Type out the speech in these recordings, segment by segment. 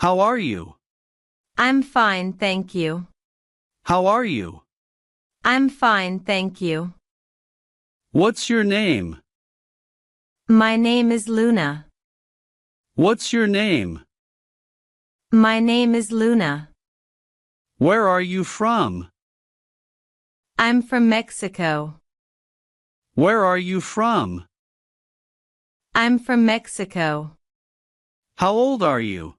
How are you? I'm fine, thank you. How are you? I'm fine, thank you. What's your name? My name is Luna. What's your name? My name is Luna. Where are you from? I'm from Mexico. Where are you from? I'm from Mexico. How old are you?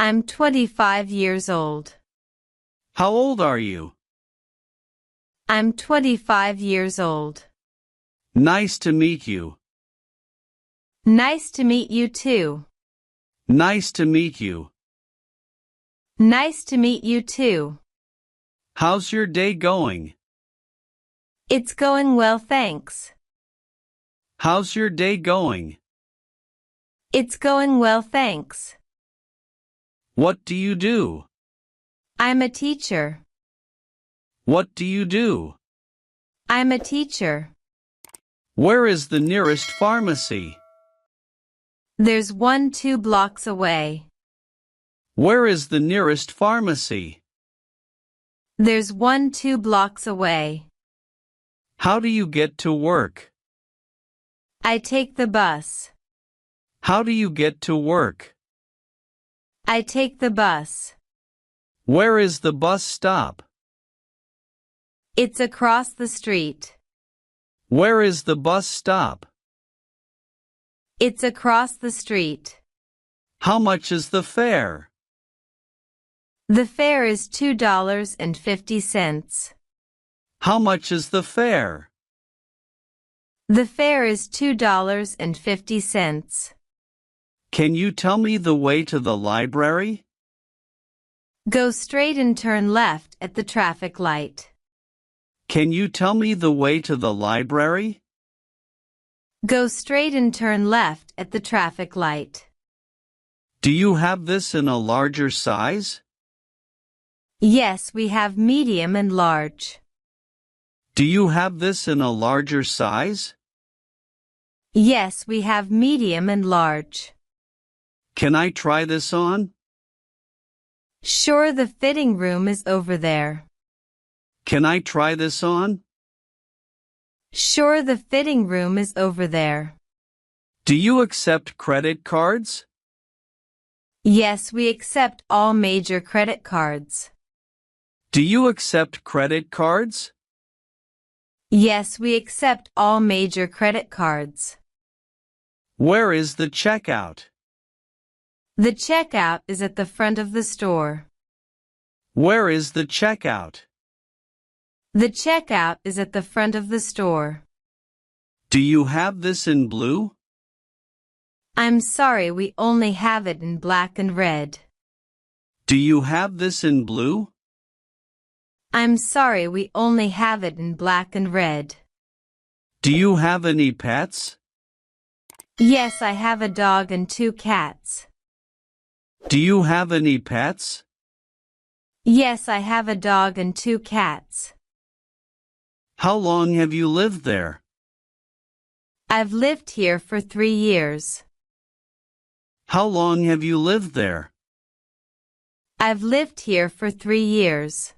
I'm 25 years old. How old are you? I'm 25 years old. Nice to meet you. Nice to meet you too. Nice to meet you. Nice to meet you too. How's your day going? It's going well, thanks. How's your day going? It's going well, thanks. What do you do? I'm a teacher. What do you do? I'm a teacher. Where is the nearest pharmacy? There's one 2 blocks away. Where is the nearest pharmacy? There's one 2 blocks away. How do you get to work? I take the bus. How do you get to work? I take the bus. Where is the bus stop? It's across the street. Where is the bus stop? It's across the street. How much is the fare? The fare is $2.50. How much is the fare? The fare is $2.50. Can you tell me the way to the library? Go straight and turn left at the traffic light. Can you tell me the way to the library? Go straight and turn left at the traffic light. Do you have this in a larger size? Yes, we have medium and large. Do you have this in a larger size? Yes, we have medium and large. Can I try this on? Sure, the fitting room is over there. Can I try this on? Sure, the fitting room is over there. Do you accept credit cards? Yes, we accept all major credit cards. Do you accept credit cards? Yes, we accept all major credit cards. Where is the checkout? The checkout is at the front of the store. Where is the checkout? The checkout is at the front of the store. Do you have this in blue? I'm sorry, we only have it in black and red. Do you have this in blue? I'm sorry, we only have it in black and red. Do you have any pets? Yes, I have a dog and 2 cats. Do you have any pets? Yes, I have a dog and 2 cats. How long have you lived there? I've lived here for 3 years. How long have you lived there? I've lived here for 3 years.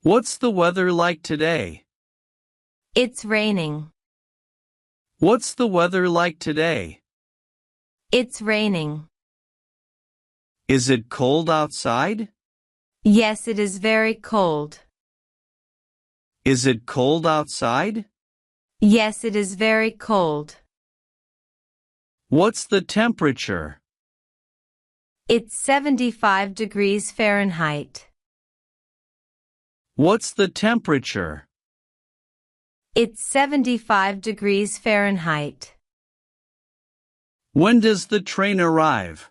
What's the weather like today? It's raining. What's the weather like today? It's raining. Is it cold outside? Yes, it is very cold. Is it cold outside? Yes, it is very cold. What's the temperature? It's 75 degrees Fahrenheit. What's the temperature? It's 75 degrees Fahrenheit. When does the train arrive?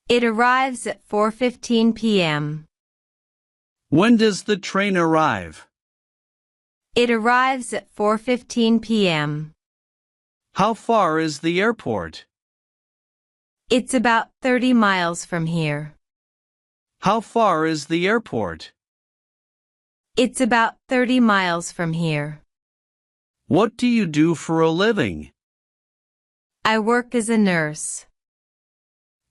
It arrives at 4:15 p.m. When does the train arrive? It arrives at 4:15 p.m. How far is the airport? It's about 30 miles from here. How far is the airport? It's about 30 miles from here. What do you do for a living? I work as a nurse.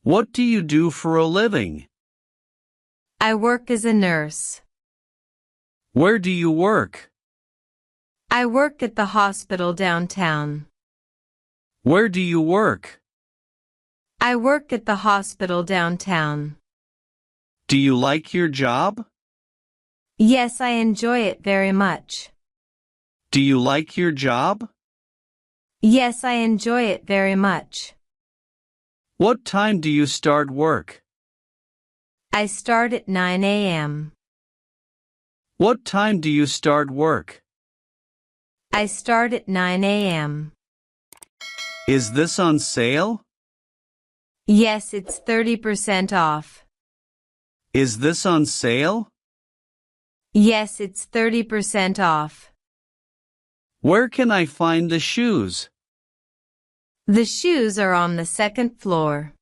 What do you do for a living? I work as a nurse. Where do you work? I work at the hospital downtown. Where do you work? I work at the hospital downtown. Do you like your job? Yes, I enjoy it very much. Do you like your job? Yes, I enjoy it very much. What time do you start work? I start at 9 a.m. What time do you start work? I start at 9 a.m. Is this on sale? Yes, it's 30% off. Is this on sale? Yes, it's 30% off. Where can I find the shoes? The shoes are on the second floor.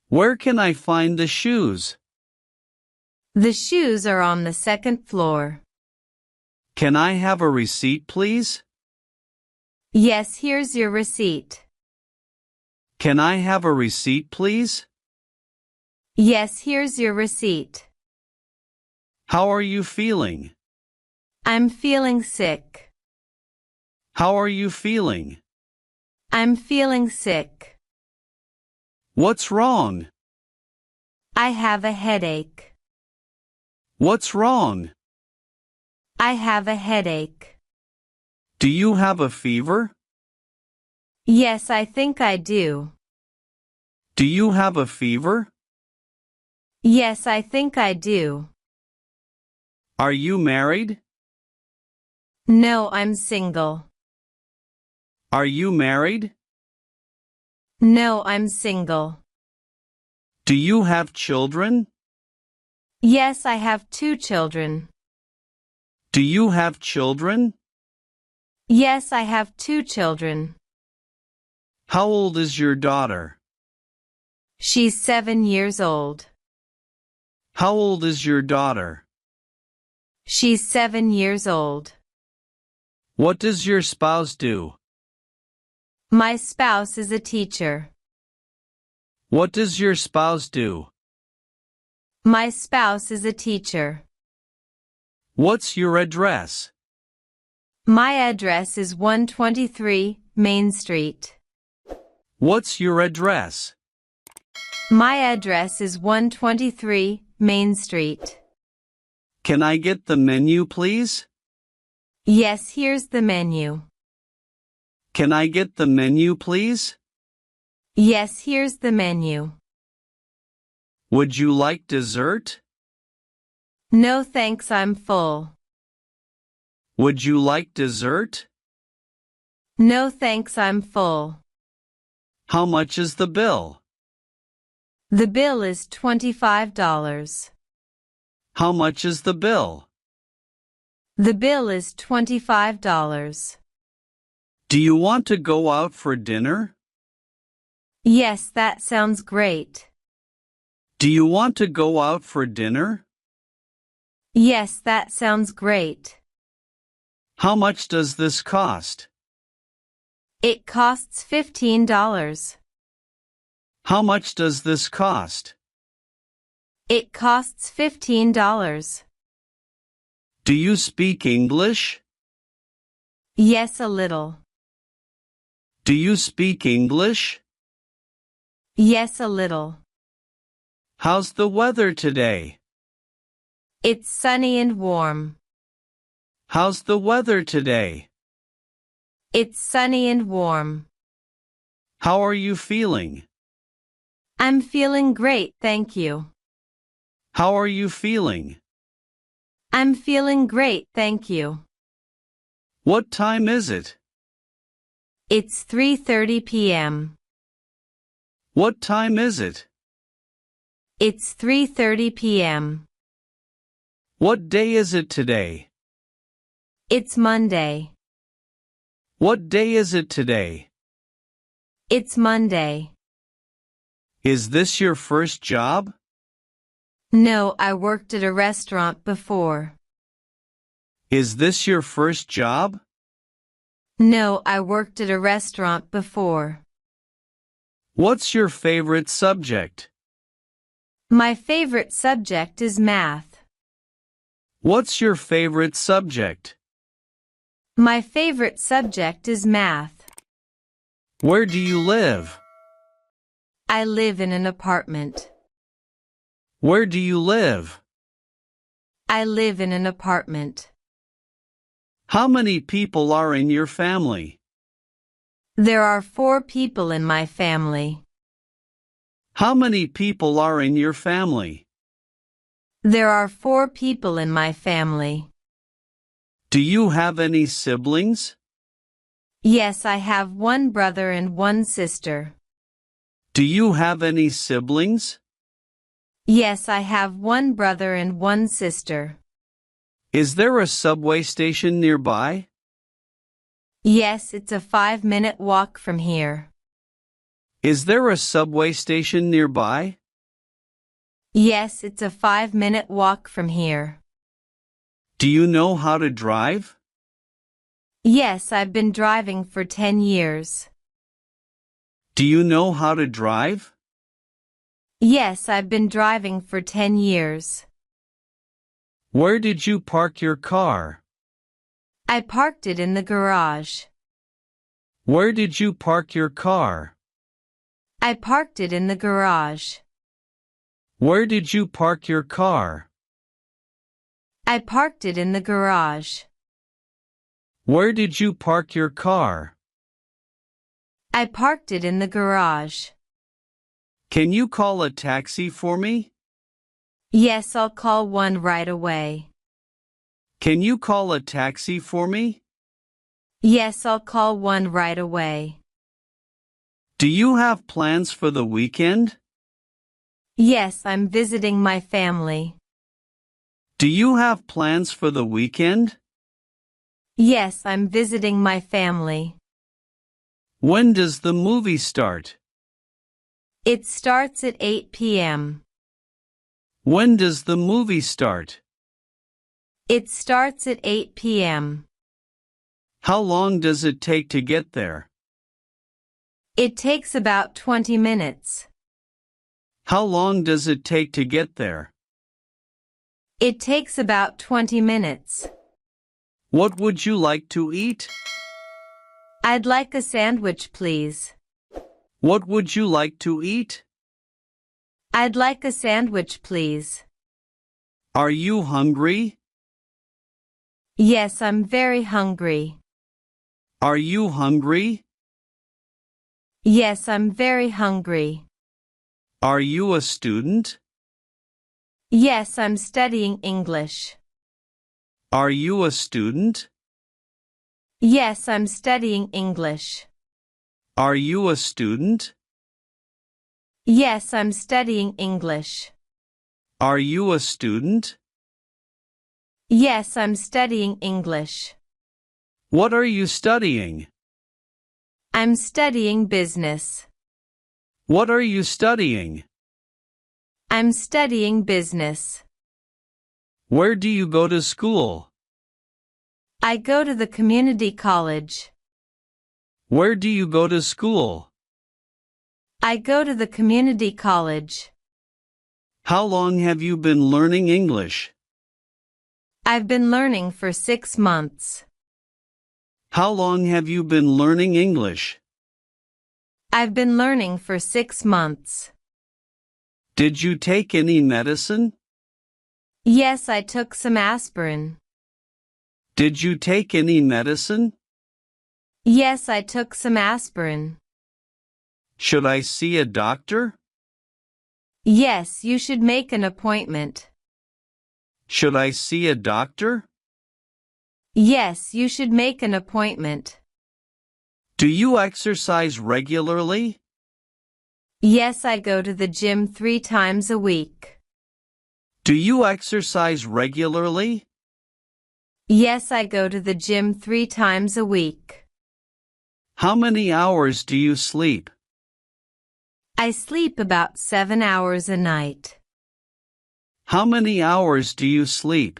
Where can I find the shoes? The shoes are on the second floor. Can I have a receipt, please? Yes, here's your receipt. Can I have a receipt, please? Yes, here's your receipt. How are you feeling? I'm feeling sick. How are you feeling? I'm feeling sick. What's wrong? I have a headache. What's wrong? I have a headache. Do you have a fever? Yes, I think I do. Do you have a fever? Yes, I think I do. Are you married? No, I'm single. Are you married? No, I'm single. Do you have children? Yes, I have 2 children. Do you have children? Yes, I have 2 children. How old is your daughter? She's 7 years old. How old is your daughter? She's 7 years old. What does your spouse do? My spouse is a teacher. What does your spouse do? My spouse is a teacher. What's your address? My address is 123 Main Street. What's your address? My address is 123 Main Street. Can I get the menu, please? Yes, here's the menu. Can I get the menu, please? Yes, here's the menu. Would you like dessert? No thanks, I'm full. Would you like dessert? No thanks, I'm full. How much is the bill? The bill is $25. How much is the bill? The bill is $25. Do you want to go out for dinner? Yes, that sounds great. Do you want to go out for dinner? Yes, that sounds great. How much does this cost? It costs $15. How much does this cost? It costs $15. Do you speak English? Yes, a little. Do you speak English? Yes, a little. How's the weather today? It's sunny and warm. How's the weather today? It's sunny and warm. How are you feeling? I'm feeling great, thank you. How are you feeling? I'm feeling great, thank you. What time is it? It's 3:30 p.m. What time is it? It's 3:30 p.m. What day is it today? It's Monday. What day is it today? It's Monday. Is this your first job? No, I worked at a restaurant before. Is this your first job? No, I worked at a restaurant before. What's your favorite subject? My favorite subject is math. What's your favorite subject? My favorite subject is math. Where do you live? I live in an apartment. Where do you live? I live in an apartment. How many people are in your family? There are 4 people in my family. How many people are in your family? There are 4 people in my family. Do you have any siblings? Yes, I have 1 brother and 1 sister. Do you have any siblings? Yes, I have 1 brother and 1 sister. Is there a subway station nearby? Yes, it's a 5-minute walk from here. Is there a subway station nearby? Yes, it's a 5-minute walk from here. Do you know how to drive? Yes, I've been driving for 10 years. Do you know how to drive? Yes, I've been driving for 10 years. Where did you park your car? I parked it in the garage. Where did you park your car? I parked it in the garage. Where did you park your car? I parked it in the garage. Where did you park your car? I parked it in the garage. Can you call a taxi for me? Yes, I'll call one right away. Can you call a taxi for me? Yes, I'll call one right away. Do you have plans for the weekend? Yes, I'm visiting my family. Do you have plans for the weekend? Yes, I'm visiting my family. When does the movie start? It starts at 8 p.m. When does the movie start? It starts at 8 p.m. How long does it take to get there? It takes about 20 minutes. How long does it take to get there? It takes about 20 minutes. What would you like to eat? I'd like a sandwich, please. What would you like to eat? I'd like a sandwich, please. Are you hungry? Yes, I'm very hungry. Are you hungry? Yes, I'm very hungry. Are you a student? Yes, I'm studying English. Are you a student? Yes, I'm studying English. Are you a student? Yes, I'm studying English. Are you a student? Yes, I'm studying English. What are you studying? I'm studying business. What are you studying? I'm studying business. Where do you go to school? I go to the community college. Where do you go to school? I go to the community college. How long have you been learning English? I've been learning for 6 months. How long have you been learning English? I've been learning for 6 months. Did you take any medicine? Yes, I took some aspirin. Did you take any medicine? Yes, I took some aspirin. Should I see a doctor? Yes, you should make an appointment. Should I see a doctor? Yes, you should make an appointment. Do you exercise regularly? Yes, I go to the gym 3 times a week. Do you exercise regularly? Yes, I go to the gym 3 times a week. How many hours do you sleep? I sleep about 7 hours a night. How many hours do you sleep?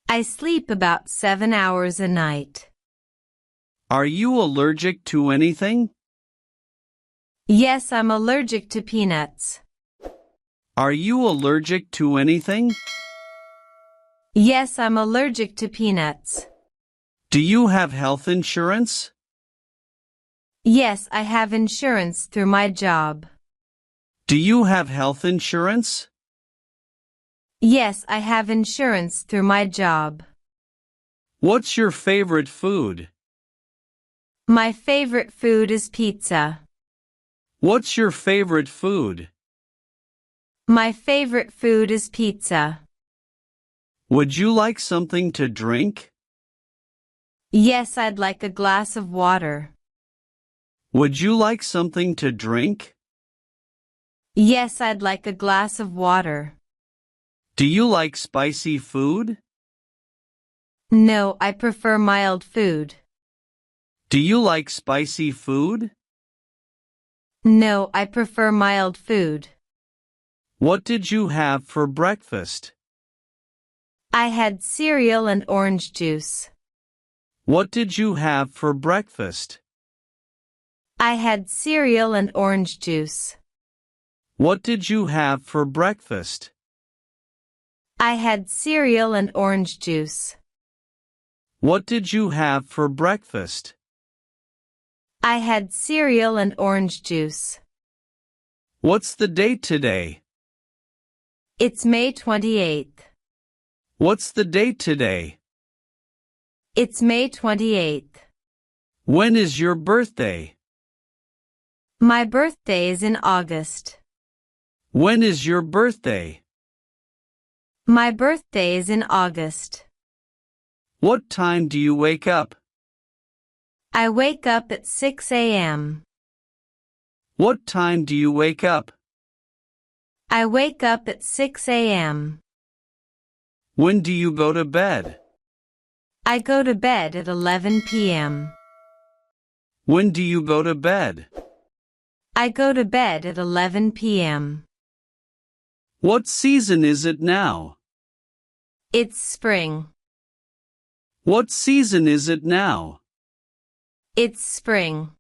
I sleep about 7 hours a night. Are you allergic to anything? Yes, I'm allergic to peanuts. Are you allergic to anything? Yes, I'm allergic to peanuts. Do you have health insurance? Yes, I have insurance through my job. Do you have health insurance? Yes, I have insurance through my job. What's your favorite food? My favorite food is pizza. What's your favorite food? My favorite food is pizza. Would you like something to drink? Yes, I'd like a glass of water. Would you like something to drink? Yes, I'd like a glass of water. Do you like spicy food? No, I prefer mild food. Do you like spicy food? No, I prefer mild food. What did you have for breakfast? I had cereal and orange juice. What did you have for breakfast? I had cereal and orange juice. What did you have for breakfast? I had cereal and orange juice. What did you have for breakfast? I had cereal and orange juice. What's the date today? It's May 28th. What's the date today? It's May 28th. When is your birthday? My birthday is in August. When is your birthday? My birthday is in August. What time do you wake up? I wake up at 6 a.m. What time do you wake up? I wake up at 6 a.m. When do you go to bed? I go to bed at 11 p.m. When do you go to bed? I go to bed at 11 p.m. What season is it now? It's spring. What season is it now? It's spring.